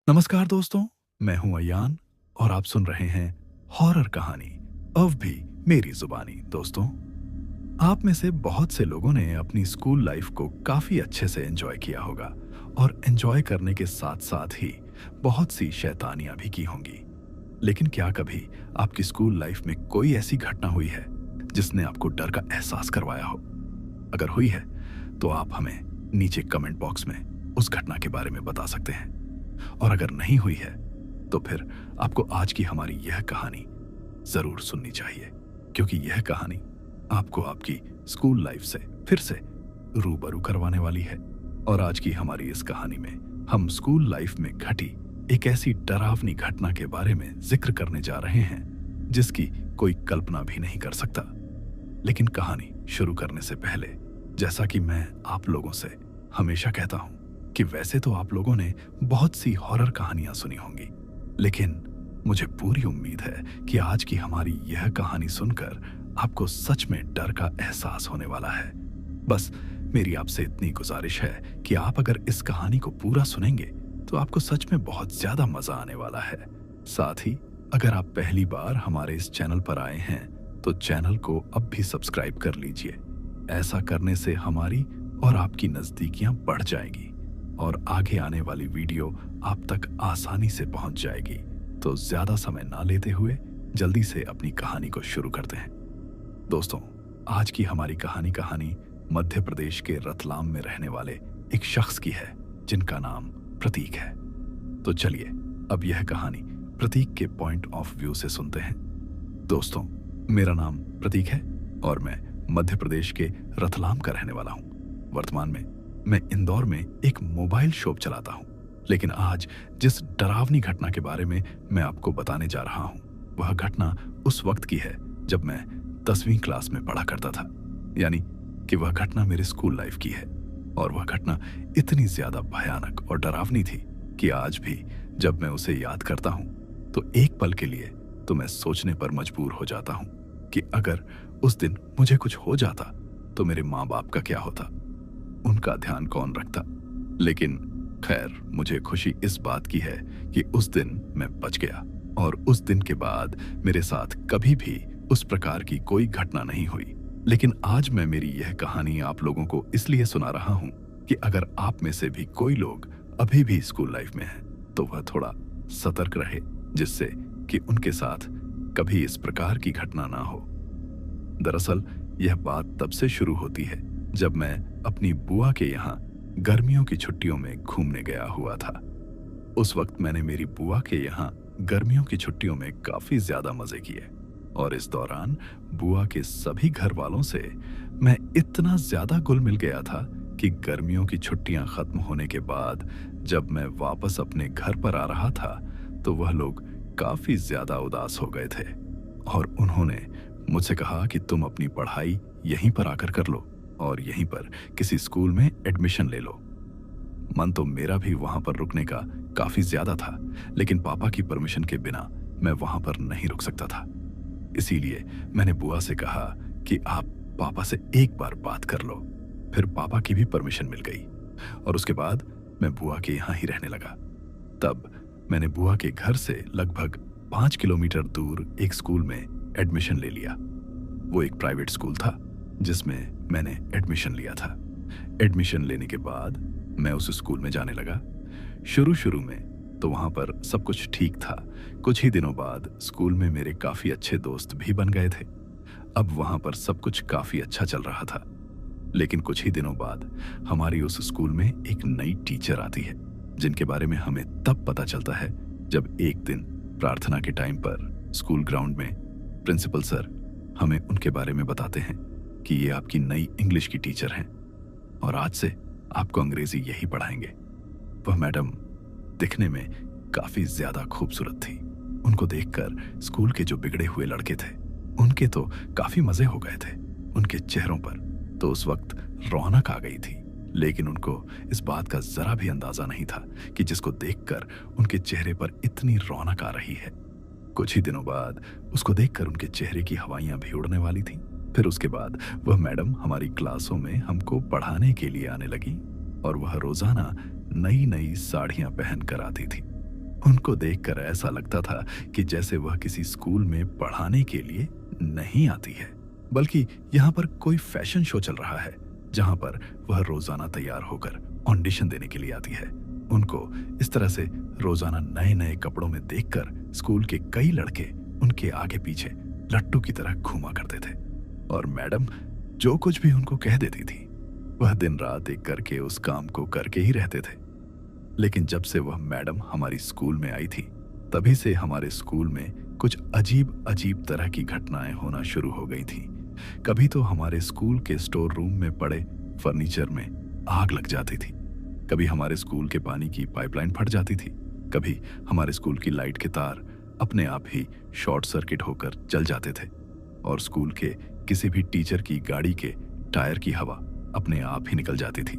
नमस्कार दोस्तों, मैं हूं अयान और आप सुन रहे हैं हॉरर कहानी अब भी मेरी जुबानी। दोस्तों, आप में से बहुत से लोगों ने अपनी स्कूल लाइफ को काफी अच्छे से एंजॉय किया होगा और एंजॉय करने के साथ साथ ही बहुत सी शैतानियां भी की होंगी। लेकिन क्या कभी आपकी स्कूल लाइफ में कोई ऐसी घटना हुई है जिसने आपको डर का एहसास करवाया हो? अगर हुई है तो आप हमें नीचे कमेंट बॉक्स में उस घटना के बारे में बता सकते हैं। और अगर नहीं हुई है तो फिर आपको आज की हमारी यह कहानी जरूर सुननी चाहिए, क्योंकि यह कहानी आपको आपकी स्कूल लाइफ से फिर से रूबरू करवाने वाली है। और आज की हमारी इस कहानी में हम स्कूल लाइफ में घटी एक ऐसी डरावनी घटना के बारे में जिक्र करने जा रहे हैं जिसकी कोई कल्पना भी नहीं कर सकता। लेकिन कहानी शुरू करने से पहले, जैसा कि मैं आप लोगों से हमेशा कहता हूं कि वैसे तो आप लोगों ने बहुत सी हॉरर कहानियां सुनी होंगी, लेकिन मुझे पूरी उम्मीद है कि आज की हमारी यह कहानी सुनकर आपको सच में डर का एहसास होने वाला है। बस मेरी आपसे इतनी गुजारिश है कि आप अगर इस कहानी को पूरा सुनेंगे तो आपको सच में बहुत ज्यादा मजा आने वाला है। साथ ही अगर आप पहली बार हमारे इस चैनल पर आए हैं तो चैनल को अब भी सब्सक्राइब कर लीजिए। ऐसा करने से हमारी और आपकी नजदीकियां बढ़ जाएगी और आगे आने वाली वीडियो आप तक आसानी से पहुंच जाएगी। तो ज्यादा समय ना लेते हुए जल्दी से अपनी कहानी को शुरू करते हैं। दोस्तों, आज की हमारी कहानी मध्य प्रदेश के रतलाम में रहने वाले एक शख्स की है जिनका नाम प्रतीक है। तो चलिए अब यह कहानी प्रतीक के पॉइंट ऑफ व्यू से सुनते हैं। दोस्तों, मेरा नाम प्रतीक है और मैं मध्य प्रदेश के रतलाम का रहने वाला हूं। वर्तमान में मैं इंदौर में एक मोबाइल शॉप चलाता हूं। लेकिन आज जिस डरावनी घटना के बारे में मैं आपको बताने जा रहा हूं, वह घटना उस वक्त की है जब मैं 10वीं क्लास में पढ़ा करता था। यानी कि वह घटना मेरे स्कूल लाइफ की है और वह घटना इतनी ज्यादा भयानक और डरावनी थी कि आज भी जब मैं उसे याद करता हूं तो एक पल के लिए तो मैं सोचने पर मजबूर हो जाता हूं कि अगर उस दिन मुझे कुछ हो जाता तो मेरे माँ बाप का क्या होता, उनका ध्यान कौन रखता। लेकिन खैर, मुझे खुशी इस बात की है कि उस दिन मैं बच गया और उस दिन के बाद मेरे साथ कभी भी उस प्रकार की कोई घटना नहीं हुई। लेकिन आज मैं मेरी यह कहानी आप लोगों को इसलिए सुना रहा हूं कि अगर आप में से भी कोई लोग अभी भी स्कूल लाइफ में हैं तो वह थोड़ा सतर्क रहे, जिससे कि उनके साथ कभी इस प्रकार की घटना ना हो। दरअसल यह बात तब से शुरू होती है जब मैं अपनी बुआ के यहाँ गर्मियों की छुट्टियों में घूमने गया हुआ था। उस वक्त मैंने मेरी बुआ के यहाँ गर्मियों की छुट्टियों में काफी ज्यादा मजे किए और इस दौरान बुआ के सभी घर वालों से मैं इतना ज्यादा घुल मिल गया था कि गर्मियों की छुट्टियां खत्म होने के बाद जब मैं वापस अपने घर पर आ रहा था तो वह लोग काफी ज्यादा उदास हो गए थे और उन्होंने मुझसे कहा कि तुम अपनी पढ़ाई यहीं पर आकर कर लो और यहीं पर किसी स्कूल में एडमिशन ले लो। मन तो मेरा भी वहां पर रुकने का काफी ज्यादा था, लेकिन पापा की परमिशन के बिना मैं वहां पर नहीं रुक सकता था। इसीलिए मैंने बुआ से कहा कि आप पापा से एक बार बात कर लो। फिर पापा की भी परमिशन मिल गई और उसके बाद मैं बुआ के यहाँ ही रहने लगा। तब मैंने बुआ के घर से लगभग 5 किलोमीटर दूर एक स्कूल में एडमिशन ले लिया। वो एक प्राइवेट स्कूल था जिसमें मैंने एडमिशन लिया था। एडमिशन लेने के बाद मैं उस स्कूल में जाने लगा। शुरू में तो वहां पर सब कुछ ठीक था। कुछ ही दिनों बाद स्कूल में मेरे काफी अच्छे दोस्त भी बन गए थे। अब वहां पर सब कुछ काफी अच्छा चल रहा था। लेकिन कुछ ही दिनों बाद हमारी उस स्कूल में एक नई टीचर आती है, जिनके बारे में हमें तब पता चलता है जब एक दिन प्रार्थना के टाइम पर स्कूल ग्राउंड में प्रिंसिपल सर हमें उनके बारे में बताते हैं कि ये आपकी नई इंग्लिश की टीचर हैं और आज से आपको अंग्रेजी यही पढ़ाएंगे। वह मैडम दिखने में काफी ज्यादा खूबसूरत थी। उनको देखकर स्कूल के जो बिगड़े हुए लड़के थे उनके तो काफी मजे हो गए थे। उनके चेहरों पर तो उस वक्त रौनक आ गई थी, लेकिन उनको इस बात का जरा भी अंदाजा नहीं था कि जिसको देखकर उनके चेहरे पर इतनी रौनक आ रही है। कुछ ही दिनों बाद उसको देखकर उनके चेहरे की हवाइयां भी उड़ने वाली थीं। फिर उसके बाद वह मैडम हमारी क्लासों में हमको पढ़ाने के लिए आने लगी और वह रोजाना नई नई साड़ियां पहन कर आती थी। उनको देखकर ऐसा लगता था कि जैसे वह किसी स्कूल में पढ़ाने के लिए नहीं आती है, बल्कि यहाँ पर कोई फैशन शो चल रहा है जहाँ पर वह रोजाना तैयार होकर ऑडिशन देने के लिए आती है। उनको इस तरह से रोजाना नए नए कपड़ों में देखकर स्कूल के कई लड़के उनके आगे पीछे लट्टू की तरह घूमा करते थे और मैडम जो कुछ भी उनको कह देती थी वह दिन रात एक करके उस काम को करके ही रहते थे। लेकिन जब से वह मैडम हमारी स्कूल में आई थी तभी से हमारे स्कूल में कुछ अजीब अजीब तरह की घटनाएं होना शुरू हो गई थी। कभी तो हमारे स्कूल के स्टोर रूम में पड़े फर्नीचर में आग लग जाती थी, कभी हमारे स्कूल के पानी की पाइपलाइन फट जाती थी, कभी हमारे स्कूल की लाइट के तार अपने आप ही शॉर्ट सर्किट होकर जल जाते थे और स्कूल के किसी भी टीचर की गाड़ी के टायर की हवा अपने आप ही निकल जाती थी।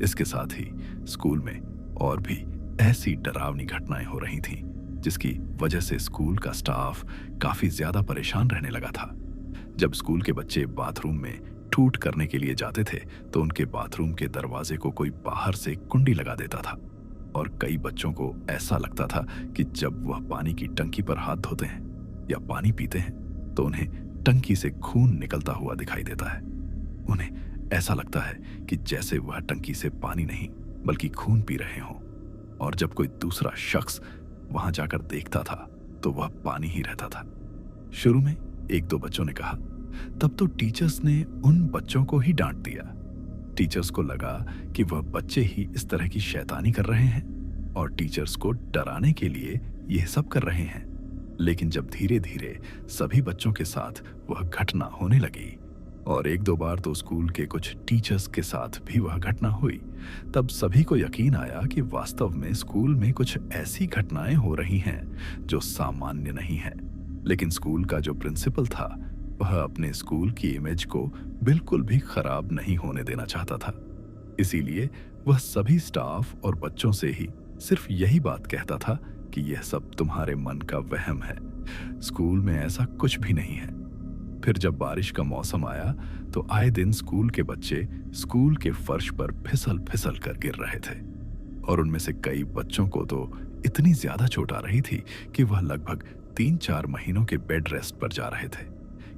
इसके साथ ही स्कूल में और भी ऐसी डरावनी घटनाएं हो रही थीं जिसकी वजह से स्कूल का स्टाफ काफी ज्यादा परेशान रहने लगा था। जब स्कूल के बच्चे बाथरूम में टूट करने के लिए जाते थे तो उनके बाथरूम के दरवाजे को कोई बाहर से कुंडी लगा देता था और कई बच्चों को ऐसा लगता था कि जब वह पानी की टंकी पर हाथ धोते हैं या पानी पीते हैं तो उन्हें टंकी से खून निकलता हुआ दिखाई देता है। उन्हें ऐसा लगता है कि जैसे वह टंकी से पानी नहीं बल्कि खून पी रहे हों और जब कोई दूसरा शख्स वहां जाकर देखता था तो वह पानी ही रहता था। शुरू में एक दो बच्चों ने कहा, तब तो टीचर्स ने उन बच्चों को ही डांट दिया। टीचर्स को लगा कि वह बच्चे ही इस तरह की शैतानी कर रहे हैं और टीचर्स को डराने के लिए यह सब कर रहे हैं। लेकिन जब धीरे धीरे सभी बच्चों के साथ वह घटना होने लगी और एक दो बार तो स्कूल के कुछ टीचर्स के साथ भी वह घटना हुई, तब सभी को यकीन आया कि वास्तव में स्कूल में कुछ ऐसी घटनाएं हो रही हैं जो सामान्य नहीं है। लेकिन स्कूल का जो प्रिंसिपल था वह अपने स्कूल की इमेज को बिल्कुल भी खराब नहीं होने देना चाहता था। इसीलिए वह सभी स्टाफ और बच्चों से ही सिर्फ यही बात कहता था कि यह सब तुम्हारे मन का वहम है, स्कूल में ऐसा कुछ भी नहीं है। फिर जब बारिश का मौसम आया तो आए दिन स्कूल के बच्चे स्कूल के फर्श पर फिसल फिसल कर गिर रहे थे और उनमें से कई बच्चों को तो इतनी ज्यादा चोट आ रही थी कि वह लगभग 3-4 महीनों के बेड रेस्ट पर जा रहे थे।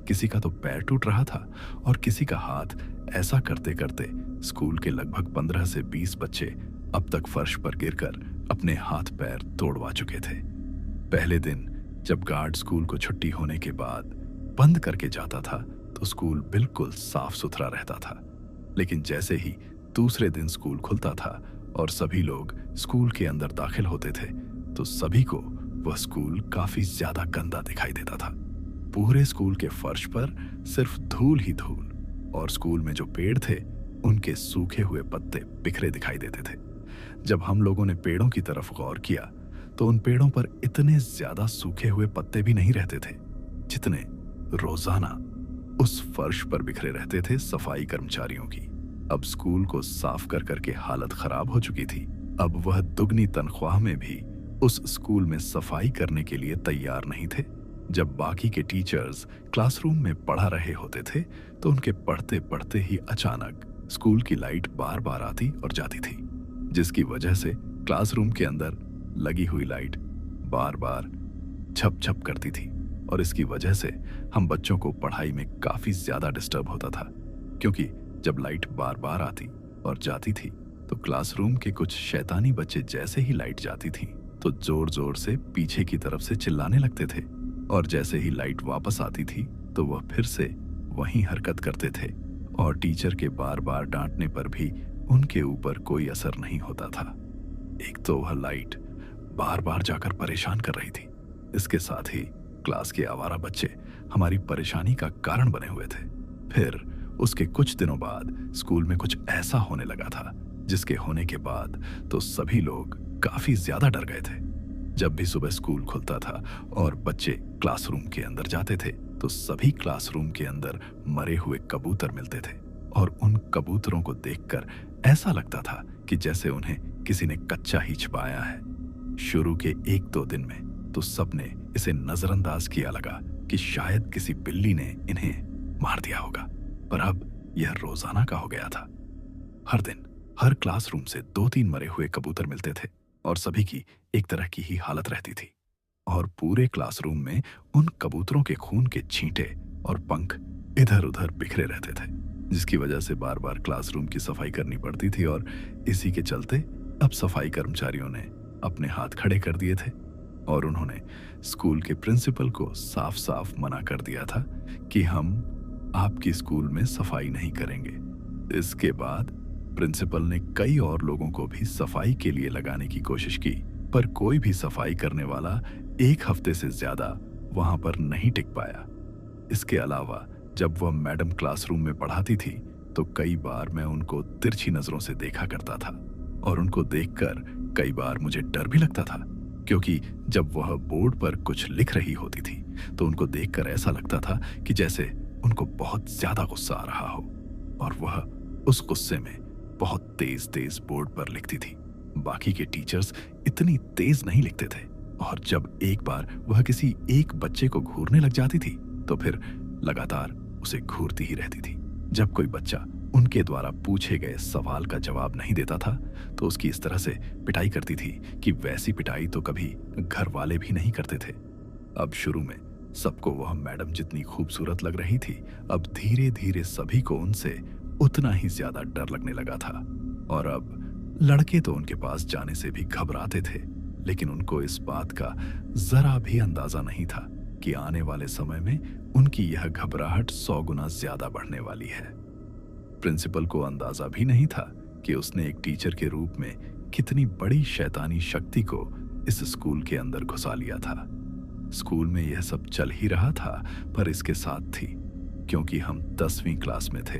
किसी का तो पैर टूट रहा था और किसी का हाथ। ऐसा करते करते स्कूल के लगभग 15 से 20 बच्चे अब तक फर्श पर गिरकर अपने हाथ पैर तोड़वा चुके थे। पहले दिन जब गार्ड स्कूल को छुट्टी होने के बाद बंद करके जाता था तो स्कूल बिल्कुल साफ सुथरा रहता था। लेकिन जैसे ही दूसरे दिन स्कूल खुलता था और सभी लोग स्कूल के अंदर दाखिल होते थे तो सभी को वह स्कूल काफी ज्यादा गंदा दिखाई देता था। पूरे स्कूल के फर्श पर सिर्फ धूल ही धूल और स्कूल में जो पेड़ थे उनके सूखे हुए पत्ते बिखरे दिखाई देते थे। जब हम लोगों ने पेड़ों की तरफ गौर किया तो उन पेड़ों पर इतने ज्यादा सूखे हुए पत्ते भी नहीं रहते थे जितने रोजाना उस फर्श पर बिखरे रहते थे सफाई कर्मचारियों की। अब स्कूल को साफ कर करके हालत खराब हो चुकी थी। अब वह दुगनी तनख्वाह में भी उस स्कूल में सफाई करने के लिए तैयार नहीं थे। जब बाकी के टीचर्स क्लासरूम में पढ़ा रहे होते थे तो उनके पढ़ते पढ़ते ही अचानक स्कूल की लाइट बार बार आती और जाती थी, जिसकी वजह से क्लासरूम के अंदर लगी हुई लाइट बार बार झप झप करती थी और इसकी वजह से हम बच्चों को पढ़ाई में काफी ज्यादा डिस्टर्ब होता था, क्योंकि जब लाइट बार बार आती और जाती थी तो क्लासरूम के कुछ शैतानी बच्चे जैसे ही लाइट जाती थी तो जोर जोर से पीछे की तरफ से चिल्लाने लगते थे और जैसे ही लाइट वापस आती थी तो वह फिर से वही हरकत करते थे और टीचर के बार बार डांटने पर भी उनके ऊपर कोई असर नहीं होता था। एक तो वह लाइट बार बार जाकर परेशान कर रही थी, इसके साथ ही क्लास के आवारा बच्चे हमारी परेशानी का कारण बने हुए थे। फिर उसके कुछ दिनों बाद स्कूल में कुछ ऐसा होने लगा था जिसके होने के बाद तो सभी लोग काफी ज्यादा डर गए थे। जब भी सुबह स्कूल खुलता था और बच्चे क्लासरूम के अंदर जाते थे तो सभी क्लासरूम के अंदर मरे हुए कबूतर मिलते थे और उन कबूतरों को देखकर ऐसा लगता था कि जैसे उन्हें किसी ने कच्चा ही छिपाया है। शुरू के 1-2 दिन में तो सबने इसे नजरअंदाज किया लगा कि शायद किसी बिल्ली ने इन्हें मार दिया होगा, पर अब यह रोजाना का हो गया था। हर दिन हर क्लासरूम से 2-3 मरे हुए कबूतर मिलते थे और सभी की एक तरह की ही हालत रहती थी। और पूरे क्लासरूम में उन कबूतरों के खून के छींटे और पंख इधर उधर बिखरे रहते थे, जिसकी वजह से बार बार क्लासरूम की सफाई करनी पड़ती थी। और इसी के चलते अब सफाई कर्मचारियों ने अपने हाथ खड़े कर दिए थे और उन्होंने स्कूल के प्रिंसिपल को साफ साफ मना कर दिया था कि हम आपकी स्कूल में सफाई नहीं करेंगे। इसके बाद प्रिंसिपल ने कई और लोगों को भी सफाई के लिए लगाने की कोशिश की, पर कोई भी सफाई करने वाला 1 हफ्ते से ज्यादा वहां पर नहीं टिक पाया। इसके अलावा जब वह मैडम क्लासरूम में पढ़ाती थी तो कई बार मैं उनको तिरछी नजरों से देखा करता था और उनको देखकर कई बार मुझे डर भी लगता था, क्योंकि जब वह बोर्ड पर कुछ लिख रही होती थी तो उनको देखकर ऐसा लगता था कि जैसे उनको बहुत ज्यादा गुस्सा आ रहा हो और वह उस गुस्से में बहुत तेज तेज बोर्ड पर लिखती थी। बाकी के टीचर्स इतनी तेज नहीं लिखते थे और जब एक बार वह किसी एक बच्चे को घूरने लग जाती थी तो फिर लगातार उसे घूरती ही रहती थी। जब कोई बच्चा उनके द्वारा पूछे गए सवाल का जवाब नहीं देता था तो उसकी इस तरह से पिटाई करती थी कि वैसी पिटाई तो कभी घर वाले भी नहीं करते थे। अब शुरू में सबको वह मैडम जितनी खूबसूरत लग रही थी, अब धीरे धीरे सभी को उनसे उतना ही ज्यादा डर लगने लगा था। और अब लड़के तो उनके पास जाने से भी घबराते थे, लेकिन उनको इस बात का जरा भी अंदाजा नहीं था कि आने वाले समय में उनकी यह घबराहट 100 गुना ज्यादा बढ़ने वाली है। प्रिंसिपल को अंदाजा भी नहीं था कि उसने एक टीचर के रूप में कितनी बड़ी शैतानी शक्ति को इस स्कूल के अंदर घुसा लिया था। स्कूल में यह सब चल ही रहा था, पर इसके साथ थी, क्योंकि हम 10वीं क्लास में थे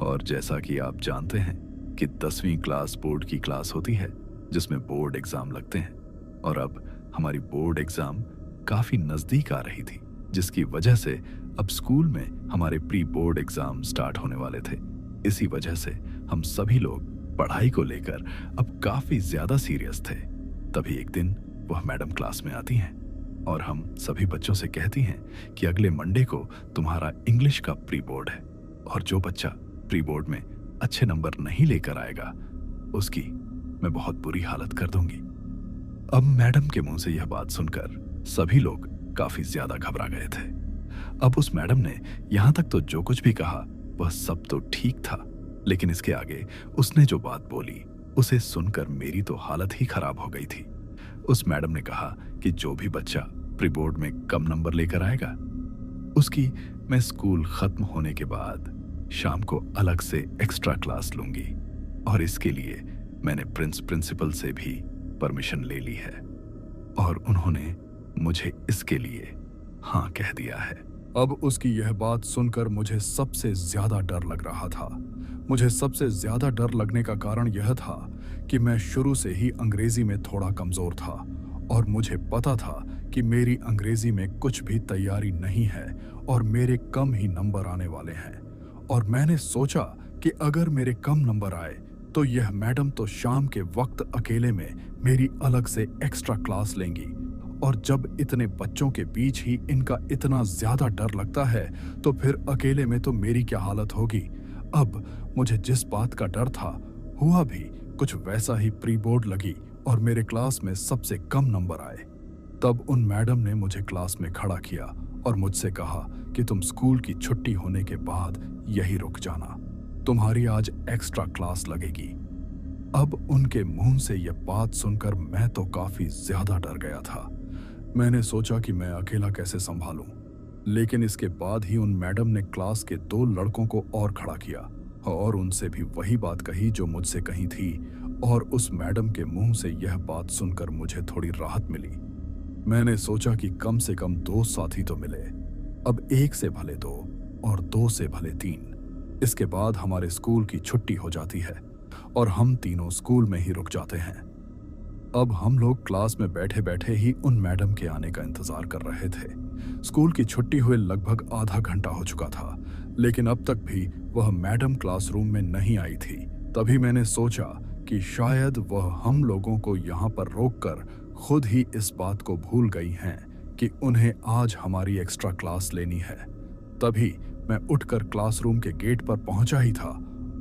और जैसा कि आप जानते हैं कि 10वीं क्लास बोर्ड की क्लास होती है जिसमें बोर्ड एग्जाम लगते हैं। और अब हमारी बोर्ड एग्जाम काफी नजदीक आ रही थी, जिसकी वजह से अब स्कूल में हमारे प्री बोर्ड एग्जाम स्टार्ट होने वाले थे। इसी वजह से हम सभी लोग पढ़ाई को लेकर अब काफी ज्यादा सीरियस थे। तभी एक दिन वह मैडम क्लास में आती हैं और हम सभी बच्चों से कहती हैं कि अगले मंडे को तुम्हारा इंग्लिश का प्री बोर्ड है और जो बच्चा प्री बोर्ड में अच्छे नंबर नहीं लेकर आएगा उसकी मैं बहुत बुरी हालत कर दूंगी। अब मैडम के मुंह से यह बात सुनकर सभी लोग काफी ज्यादा घबरा गए थे। अब उस मैडम ने यहां तक तो जो कुछ भी कहा वह सब तो ठीक था, लेकिन इसके आगे उसने जो बात बोली उसे सुनकर मेरी तो हालत ही खराब हो गई थी। उस मैडम ने कहा कि जो भी बच्चा प्री बोर्ड में कम नंबर लेकर आएगा उसकी मैं स्कूल खत्म होने के बाद शाम को अलग से एक्स्ट्रा क्लास लूंगी और इसके लिए मैंने प्रिंसिपल से भी परमिशन ले ली है और उन्होंने मुझे इसके लिए हाँ कह दिया है। अब उसकी यह बात सुनकर मुझे सबसे ज्यादा डर लग रहा था। मुझे सबसे ज्यादा डर लगने का कारण यह था कि मैं शुरू से ही अंग्रेजी में थोड़ा कमजोर था और मुझे पता था कि मेरी अंग्रेजी में कुछ भी तैयारी नहीं है और मेरे कम ही नंबर आने वाले हैं। और मैंने सोचा कि अगर मेरे कम नंबर आए तो यह मैडम तो शाम के वक्त अकेले में मेरी अलग से एक्स्ट्रा क्लास लेंगी और जब इतने बच्चों के बीच ही इनका इतना ज्यादा डर लगता है तो फिर अकेले में तो मेरी क्या हालत होगी। अब मुझे जिस बात का डर था हुआ भी कुछ वैसा ही प्री बोर्ड लगी और मेरे क्लास में सबसे कम नंबर आए। तब उन मैडम ने मुझे क्लास में खड़ा किया और मुझसे कहा कि तुम स्कूल की छुट्टी होने के बाद यही रुक जाना, तुम्हारी आज एक्स्ट्रा क्लास लगेगी। अब उनके मुंह से यह बात सुनकर मैं तो काफी ज्यादा डर गया था। मैंने सोचा कि मैं अकेला कैसे संभालूं, लेकिन इसके बाद ही उन मैडम ने क्लास के 2 लड़कों को और खड़ा किया और उनसे भी वही बात कही जो मुझसे कही थी और उस मैडम के मुंह से यह बात सुनकर मुझे थोड़ी राहत मिली। मैंने सोचा कि कम से कम 2 साथी तो मिले, अब 1 से भले 2 और 2 से भले 3। इसके बाद हमारे स्कूल की छुट्टी हो जाती है और हम तीनों स्कूल में ही रुक जाते हैं। अब हम लोग क्लास में बैठे बैठे ही उन मैडम के आने का इंतजार कर रहे थे। स्कूल की छुट्टी हुए लगभग आधा घंटा हो चुका था, लेकिन अब तक भी वह मैडम क्लासरूम में नहीं आई थी। तभी मैंने सोचा कि शायद वह हम लोगों को यहाँ पर रोककर खुद ही इस बात को भूल गई हैं कि उन्हें आज हमारी एक्स्ट्रा क्लास लेनी है। तभी मैं उठकर क्लासरूम के गेट पर पहुंचा ही था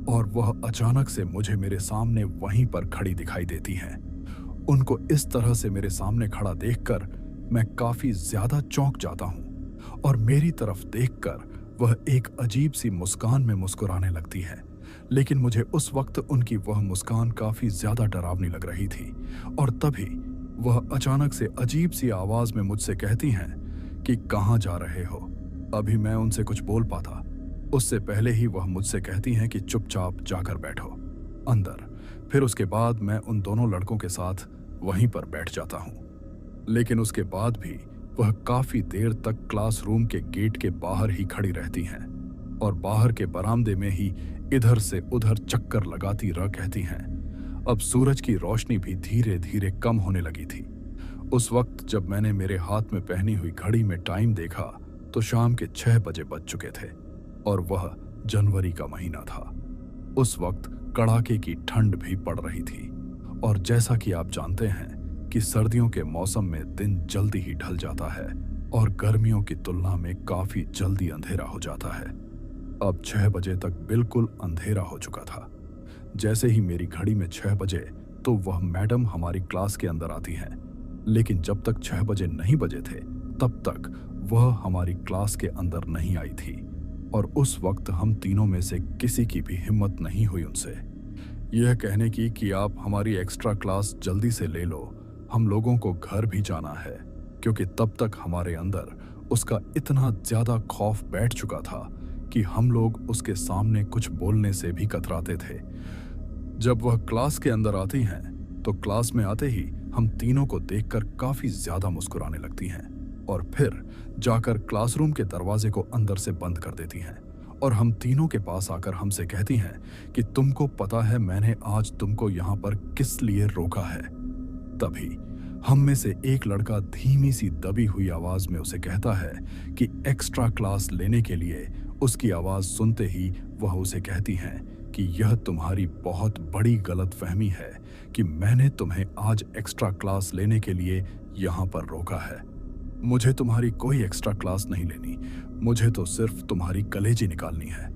और वह अचानक से मुझे मेरे सामने वहीं पर खड़ी दिखाई देती हैं। उनको इस तरह से मेरे सामने खड़ा देखकर मैं काफी ज्यादा चौंक जाता हूं और मेरी तरफ देखकर वह एक अजीब सी मुस्कान में मुस्कुराने लगती है। लेकिन मुझे उस वक्त उनकी वह मुस्कान काफी ज्यादा डरावनी लग रही थी और तभी वह अचानक से अजीब सी आवाज में मुझसे कहती हैं कि कहाँ जा रहे हो। अभी मैं उनसे कुछ बोल पाता उससे पहले ही वह मुझसे कहती हैं कि चुपचाप जाकर बैठो अंदर। फिर उसके बाद मैं उन दोनों लड़कों के साथ वहीं पर बैठ जाता हूँ। लेकिन उसके बाद भी वह काफी देर तक क्लासरूम के गेट के बाहर ही खड़ी रहती हैं और बाहर के बरामदे में ही इधर से उधर चक्कर लगाती रह कहती हैं। अब सूरज की रोशनी भी धीरे धीरे कम होने लगी थी। उस वक्त जब मैंने मेरे हाथ में पहनी हुई घड़ी में टाइम देखा तो शाम के 6 बजे बज चुके थे और वह जनवरी का महीना था। उस वक्त कड़ाके की ठंड भी पड़ रही थी और जैसा कि आप जानते हैं कि सर्दियों के मौसम में दिन जल्दी ही ढल जाता है और गर्मियों की तुलना में काफी जल्दी अंधेरा हो जाता है। अब 6 बजे तक बिल्कुल अंधेरा हो चुका था। जैसे ही मेरी घड़ी में 6 बजे तो वह मैडम हमारी क्लास के अंदर आती हैं। लेकिन जब तक 6 बजे नहीं बजे थे तब तक वह हमारी क्लास के अंदर नहीं आई थी और उस वक्त हम तीनों में से किसी की भी हिम्मत नहीं हुई उनसे यह कहने की कि आप हमारी एक्स्ट्रा क्लास जल्दी से ले लो, हम लोगों को घर भी जाना है, क्योंकि तब तक हमारे अंदर उसका इतना ज्यादा खौफ बैठ चुका था कि हम लोग उसके सामने कुछ बोलने से भी कतराते थे। जब वह क्लास के अंदर आती हैं तो क्लास में आते ही हम तीनों को देखकर काफी ज्यादा मुस्कुराने लगती हैं और फिर जाकर क्लासरूम के दरवाजे को अंदर से बंद कर देती हैं और हम तीनों के पास आकर हमसे कहती हैं कि तुमको पता है मैंने आज तुमको यहाँ पर किस लिए रोका है। तभी हम में से एक लड़का धीमी सी दबी हुई आवाज में उसे कहता है कि एक्स्ट्रा क्लास लेने के लिए। उसकी आवाज सुनते ही वह उसे कहती हैं कि यह तुम्हारी बहुत बड़ी गलतफहमी है कि मैंने तुम्हें आज एक्स्ट्रा क्लास लेने के लिए यहाँ पर रोका है। मुझे तुम्हारी कोई एक्स्ट्रा क्लास नहीं लेनी, मुझे तो सिर्फ तुम्हारी कलेजी निकालनी है।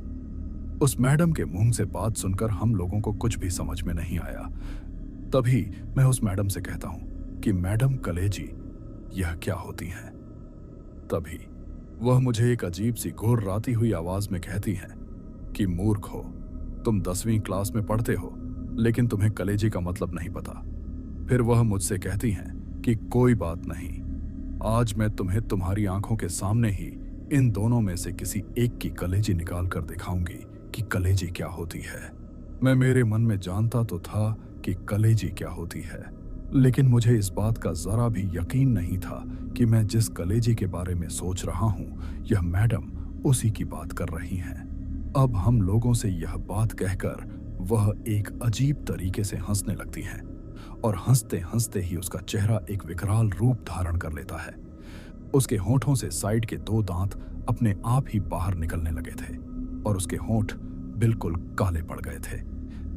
उस मैडम के मुंह से बात सुनकर हम लोगों को कुछ भी समझ में नहीं आया। तभी मैं उस मैडम से कहता हूं कि मैडम कलेजी यह क्या होती हैं? तभी वह मुझे एक अजीब सी घुर्राती हुई आवाज में कहती हैं कि मूर्ख हो, तुम 10वीं क्लास में पढ़ते हो लेकिन तुम्हें कलेजी का मतलब नहीं पता। फिर वह मुझसे कहती हैं कि कोई बात नहीं, आज मैं तुम्हें तुम्हारी आंखों के सामने ही इन दोनों में से किसी एक की कलेजी निकाल कर दिखाऊंगी कि कलेजी क्या होती है। मैं मेरे मन में जानता तो था कि कलेजी क्या होती है, लेकिन मुझे इस बात का जरा भी यकीन नहीं था कि मैं जिस कलेजी के बारे में सोच रहा हूं यह मैडम उसी की बात कर रही हैं। अब हम लोगों से यह बात कहकर वह एक अजीब तरीके से हंसने लगती हैं और हंसते हंसते ही उसका चेहरा एक विकराल रूप धारण कर लेता है। उसके होठों से साइड के 2 दांत अपने आप ही बाहर निकलने लगे थे और उसके होंठ बिल्कुल काले पड़ गए थे।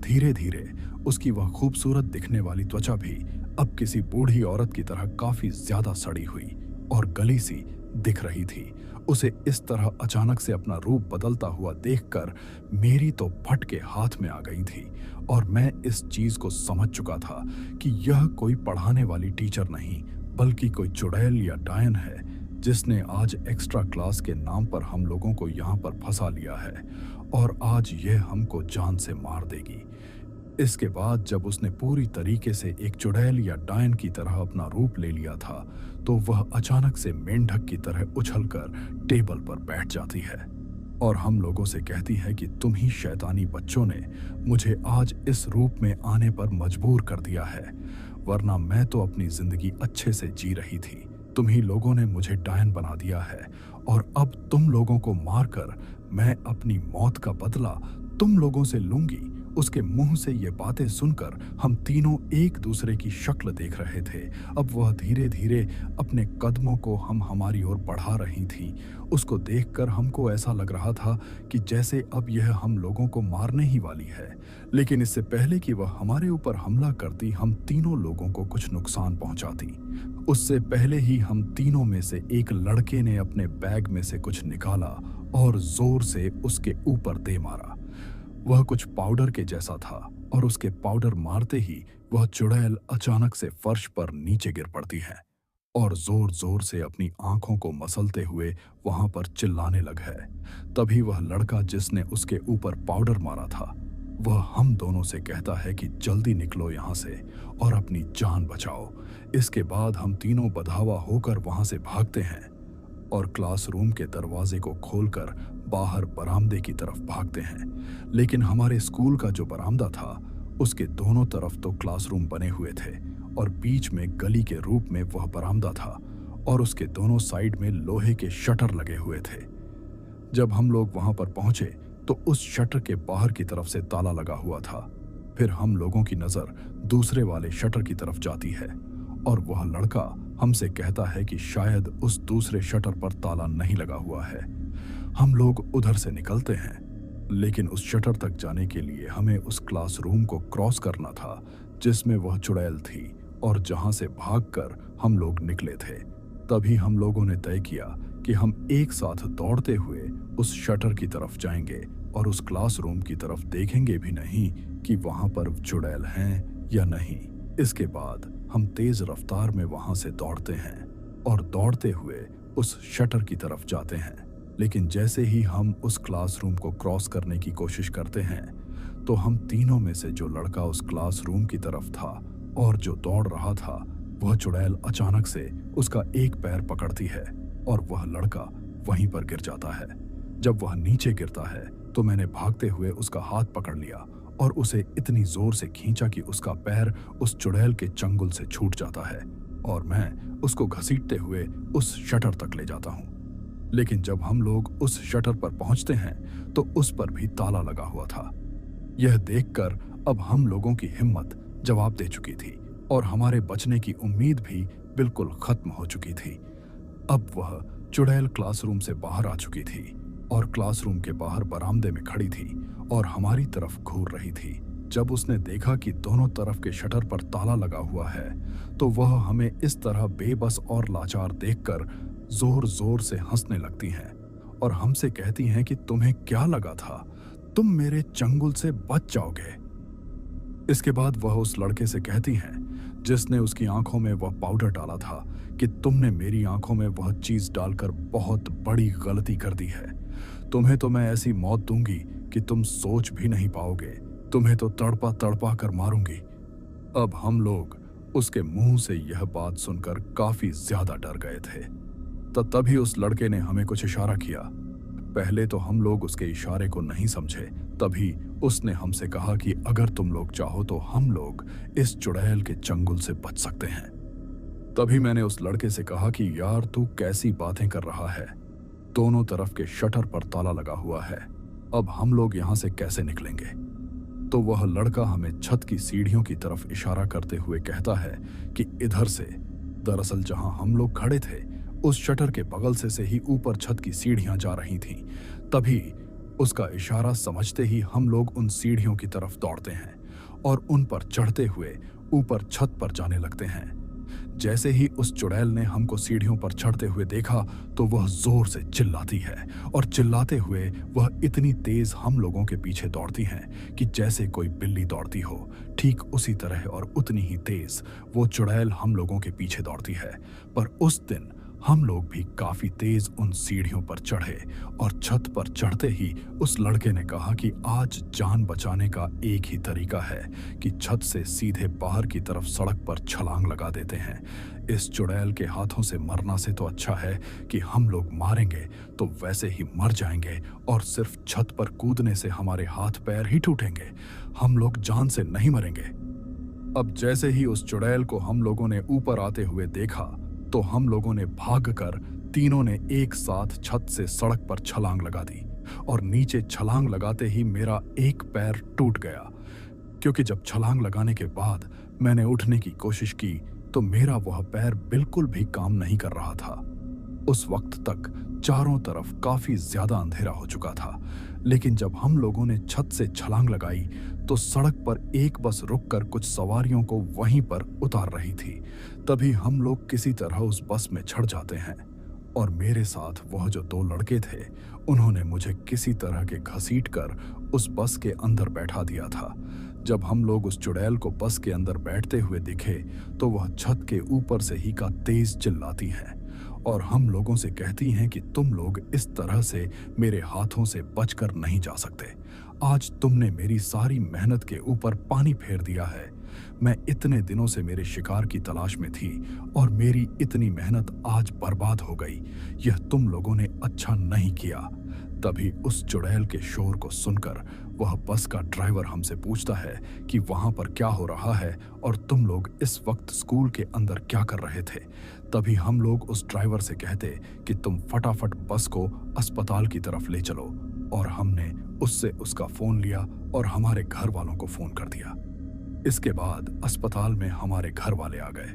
धीरे धीरे उसकी वह खूबसूरत दिखने वाली त्वचा भी अब किसी बूढ़ी औरत की तरह काफी ज्यादा सड़ी हुई और गली सी दिख रही थी। उसे इस तरह अचानक से अपना रूप बदलता हुआ देखकर मेरी तो फटके हाथ में आ गई थी और मैं इस चीज को समझ चुका था कि यह कोई पढ़ाने वाली टीचर नहीं बल्कि कोई चुड़ैल या डायन है जिसने आज एक्स्ट्रा क्लास के नाम पर हम लोगों को यहाँ पर फंसा लिया है और आज यह हमको जान से मार देगी। इसके बाद जब उसने पूरी तरीके से एक चुड़ैल या डायन की तरह अपना रूप ले लिया था तो वह अचानक से मेंढक की तरह उछलकर टेबल पर बैठ जाती है और हम लोगों से कहती है कि तुम ही शैतानी बच्चों ने मुझे आज इस रूप में आने पर मजबूर कर दिया है, वरना मैं तो अपनी जिंदगी अच्छे से जी रही थी। तुम ही लोगों ने मुझे डायन बना दिया है और अब तुम लोगों को मारकर मैं अपनी मौत का बदला तुम लोगों से लूंगी। उसके मुंह से ये बातें सुनकर हम तीनों एक दूसरे की शक्ल देख रहे थे। अब वह धीरे धीरे अपने कदमों को हमारी ओर बढ़ा रही थी। उसको देखकर हमको ऐसा लग रहा था कि जैसे अब यह हम लोगों को मारने ही वाली है, लेकिन इससे पहले कि वह हमारे ऊपर हमला करती हम तीनों लोगों को कुछ नुकसान पहुंचाती, उससे पहले ही हम तीनों में से एक लड़के ने अपने बैग में से कुछ निकाला और जोर से उसके ऊपर दे मारा। वह कुछ पाउडर के जैसा था और उसके पाउडर मारते ही वह चुड़ैल अचानक से फर्श पर नीचे गिर पड़ती है और जोर जोर से अपनी आंखों को मसलते हुए वहां पर चिल्लाने लग है। तभी वह लड़का जिसने उसके ऊपर पाउडर मारा था वह हम दोनों से कहता है कि जल्दी निकलो यहाँ से और अपनी जान बचाओ। इसके बाद हम तीनों बधावा होकर वहां से भागते हैं और क्लासरूम के दरवाजे को खोलकर बाहर बरामदे की तरफ भागते हैं। लेकिन हमारे स्कूल का जो बरामदा था उसके दोनों तरफ तो क्लासरूम बने हुए थे और बीच में गली के रूप में वह बरामदा था और उसके दोनों साइड में लोहे के शटर लगे हुए थे। जब हम लोग वहां पर पहुंचे तो उस शटर के बाहर की तरफ से ताला लगा हुआ था। फिर हम लोगों की नजर दूसरे वाले शटर की तरफ जाती है और वह लड़का हमसे कहता है कि शायद उस दूसरे शटर पर ताला नहीं लगा हुआ है। हम लोग उधर से निकलते हैं, लेकिन उस शटर तक जाने के लिए हमें उस क्लासरूम को क्रॉस करना था जिसमें वह चुड़ैल थी और जहां से भागकर हम लोग निकले थे। तभी हम लोगों ने तय किया कि हम एक साथ दौड़ते हुए उस शटर की तरफ जाएंगे और उस क्लासरूम की तरफ देखेंगे भी नहीं कि वहां पर चुड़ैल हैं या नहीं। इसके बाद हम तेज रफ्तार में वहां से दौड़ते हैं और दौड़ते हुए उस शटर की तरफ जाते हैं। लेकिन जैसे ही हम उस क्लासरूम को क्रॉस करने की कोशिश करते हैं तो हम तीनों में से जो लड़का उस क्लासरूम की तरफ था और जो दौड़ रहा था वह चुड़ैल अचानक से उसका एक पैर पकड़ती है और वह लड़का वहीं पर गिर जाता है। जब वह नीचे गिरता है तो मैंने भागते हुए उसका हाथ पकड़ लिया और उसे इतनी जोर से खींचा कि उसका पैर उस चुड़ैल के चंगुल से छूट जाता है और मैं उसको घसीटते हुए उस शटर तक ले जाता हूँ। लेकिन जब हम लोग उस शटर पर पहुंचते हैं तो उस पर भी ताला लगा हुआ था। यह देखकर अब हम लोगों की हिम्मत जवाब दे चुकी थी और हमारे बचने की उम्मीद भी बिल्कुल खत्म हो चुकी थी। अब वह चुड़ैल क्लासरूम से बाहर आ चुकी थी और क्लासरूम के बाहर बरामदे में खड़ी थी और हमारी तरफ घूर रही थी। जब उसने देखा कि दोनों तरफ के शटर पर ताला लगा हुआ है तो वह हमें इस तरह बेबस और लाचार देखकर जोर जोर से हंसने लगती हैं और हमसे कहती हैं कि तुम्हें क्या लगा था, तुम मेरे चंगुल से बच जाओगे। इसके बाद वह उस लड़के से कहती हैं जिसने उसकी आंखों में वह पाउडर डाला था कि तुमने मेरी आंखों में वह चीज डालकर बहुत बड़ी गलती कर दी है। तुम्हें तो मैं ऐसी मौत दूंगी कि तुम सोच भी नहीं पाओगे। तुम्हें तो तड़पा तड़पा कर मारूंगी। अब हम लोग उसके मुंह से यह बात सुनकर काफी ज्यादा डर गए थे। तभी उस लड़के ने हमें कुछ इशारा किया। पहले तो हम लोग उसके इशारे को नहीं समझे। तभी उसने हमसे कहा कि अगर तुम लोग चाहो तो हम लोग इस चुड़ैल के चंगुल से बच सकते हैं। तभी मैंने उस लड़के से कहा कि यार तू कैसी बातें कर रहा है, दोनों तरफ के शटर पर ताला लगा हुआ है, अब हम लोग यहां से कैसे निकलेंगे। तो वह लड़का हमें छत की सीढ़ियों की तरफ इशारा करते हुए कहता है कि इधर से। दरअसल जहां हम लोग खड़े थे उस शटर के बगल से ही ऊपर छत की सीढ़ियां जा रही थीं। तभी उसका इशारा समझते ही हम लोग उन सीढ़ियों की तरफ दौड़ते हैं और उन पर चढ़ते हुए ऊपर छत पर जाने लगते हैं। जैसे ही उस चुड़ैल ने हमको सीढ़ियों पर चढ़ते हुए देखा तो वह जोर से चिल्लाती है और चिल्लाते हुए वह इतनी तेज हम लोगों के पीछे दौड़ती है कि जैसे कोई बिल्ली दौड़ती हो, ठीक उसी तरह और उतनी ही तेज वो चुड़ैल हम लोगों के पीछे दौड़ती है। पर उस दिन हम लोग भी काफी तेज उन सीढ़ियों पर चढ़े और छत पर चढ़ते ही उस लड़के ने कहा कि आज जान बचाने का एक ही तरीका है कि छत से सीधे बाहर की तरफ सड़क पर छलांग लगा देते हैं। इस चुड़ैल के हाथों से मरना से तो अच्छा है कि हम लोग मारेंगे तो वैसे ही मर जाएंगे और सिर्फ छत पर कूदने से हमारे हाथ पैर ही टूटेंगे, हम लोग जान से नहीं मरेंगे। अब जैसे ही उस चुड़ैल को हम लोगों ने ऊपर आते हुए देखा तो हम लोगों ने भागकर तीनों ने एक साथ छत से सड़क पर छलांग लगा दी और नीचे छलांग लगाते ही मेरा एक पैर टूट गया, क्योंकि जब छलांग लगाने के बाद मैंने उठने की कोशिश की तो मेरा वह पैर बिल्कुल भी काम नहीं कर रहा था। उस वक्त तक चारों तरफ काफी ज्यादा अंधेरा हो चुका था, लेकिन जब हम लोगों ने छत से छलांग लगाई तो सड़क पर एक बस रुककर कुछ सवारियों को वहीं पर उतार रही थी। तभी हम लोग किसी तरह उस बस में चढ़ जाते हैं और मेरे साथ वह जो दो लड़के थे उन्होंने मुझे किसी तरह के घसीट कर उस बस के अंदर बैठा दिया था। जब हम लोग उस चुड़ैल को बस के अंदर बैठते हुए दिखे तो वह छत के ऊपर से ही का तेज चिल्लाती है और हम लोगों से कहती हैं कि तुम लोग इस तरह से मेरे हाथों से बचकर नहीं जा सकते। आज तुमने मेरी सारी मेहनत के ऊपर पानी फेर दिया है। मैं इतने दिनों से मेरे शिकार की तलाश में थी और मेरी इतनी मेहनत आज बर्बाद हो गई। यह तुम लोगों ने अच्छा नहीं किया। तभी उस चुड़ैल के शोर को सुनकर वह बस का ड्राइवर हमसे पूछता है कि वहां पर क्या हो रहा है और तुम लोग इस वक्त स्कूल के अंदर क्या कर रहे थे। तभी हम लोग उस ड्राइवर से कहते कि तुम फटाफट बस को अस्पताल की तरफ ले चलो, और हमने उससे उसका फोन लिया और हमारे घर वालों को फोन कर दिया। इसके बाद अस्पताल में हमारे घर वाले आ गए।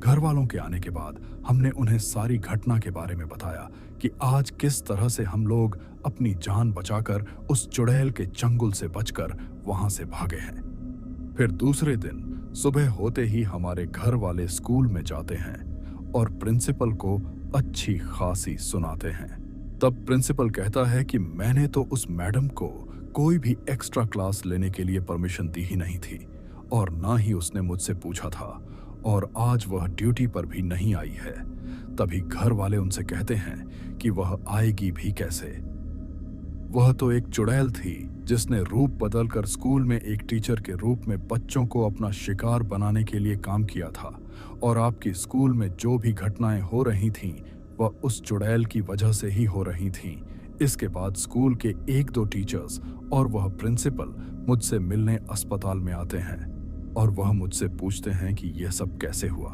घर वालों के आने के बाद हमने उन्हें सारी घटना के बारे में बताया कि आज किस तरह से हम लोग अपनी जान बचाकर उस चुड़ैल के चंगुल से बचकर वहां से भागे हैं। फिर दूसरे दिन सुबह होते ही हमारे घर वाले स्कूल में जाते हैं और प्रिंसिपल को अच्छी खासी सुनाते हैं। तब प्रिंसिपल कहता है कि मैंने तो उस मैडम को कोई भी एक्स्ट्रा क्लास लेने के लिए परमिशन दी ही नहीं थी और ना ही उसने मुझसे पूछा था, और आज वह ड्यूटी पर भी नहीं आई है। तभी घर वाले उनसे कहते हैं कि वह आएगी भी कैसे। वह तो एक चुड़ैल थी जिसने रूप बदलकर स्कूल में एक टीचर के रूप में बच्चों को अपना शिकार बनाने के लिए काम किया था, और आपकी स्कूल में जो भी घटनाएं हो रही थीं वह उस चुड़ैल की वजह से ही हो रही थीं। इसके बाद स्कूल के 1-2 टीचर्स और वह प्रिंसिपल मुझसे मिलने अस्पताल में आते हैं और वह मुझसे पूछते हैं कि यह सब कैसे हुआ।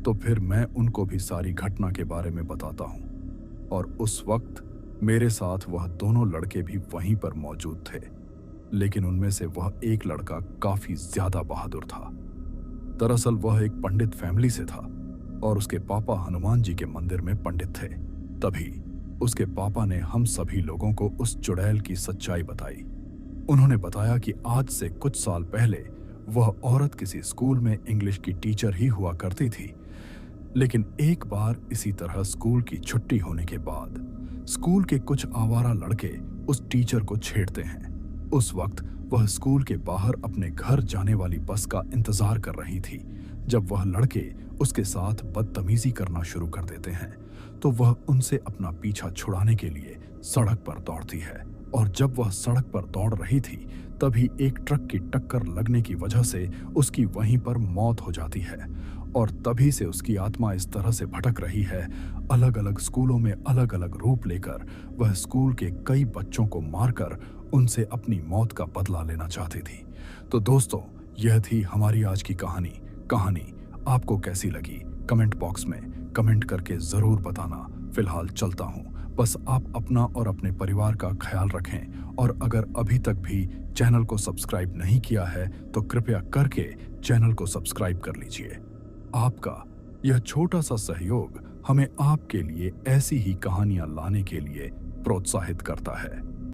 तो फिर मैं उनको भी सारी घटना के बारे में बताता हूँ, और उस वक्त मेरे साथ वह दोनों लड़के भी वहीं पर मौजूद थे, लेकिन उनमें से वह एक लड़का काफी ज्यादा बहादुर था। दरअसल वह एक पंडित फैमिली से था और उसके पापा हनुमान जी के मंदिर में पंडित थे। तभी उसके पापा ने हम सभी लोगों को उस चुड़ैल की सच्चाई बताई। उन्होंने बताया कि आज से कुछ साल पहले वह औरत किसी स्कूल में इंग्लिश की टीचर ही हुआ करती थी, लेकिन एक बार इसी तरह स्कूल की छुट्टी होने के बाद स्कूल के कुछ आवारा लड़के उस टीचर को छेड़ते हैं। उस वक्त वह स्कूल के बाहर अपने घर जाने वाली बस का इंतजार कर रही थी। जब वह लड़के उसके साथ बदतमीजी करना शुरू कर देते हैं तो वह उनसे अपना पीछा छुड़ाने के लिए सड़क पर दौड़ती है, और जब वह सड़क पर दौड़ रही थी तभी एक ट्रक की टक्कर लगने की वजह से उसकी वहीं पर मौत हो जाती है, और तभी से उसकी आत्मा इस तरह से भटक रही है। अलग अलग स्कूलों में अलग अलग रूप लेकर वह स्कूल के कई बच्चों को मारकर उनसे अपनी मौत का बदला लेना चाहती थी। तो दोस्तों, यह थी हमारी आज की कहानी। आपको कैसी लगी कमेंट बॉक्स में कमेंट करके जरूर बताना। फिलहाल चलता हूँ, बस आप अपना और अपने परिवार का ख्याल रखें, और अगर अभी तक भी चैनल को सब्सक्राइब नहीं किया है तो कृपया करके चैनल को सब्सक्राइब कर लीजिए। आपका यह छोटा सा सहयोग हमें आपके लिए ऐसी ही कहानियां लाने के लिए प्रोत्साहित करता है।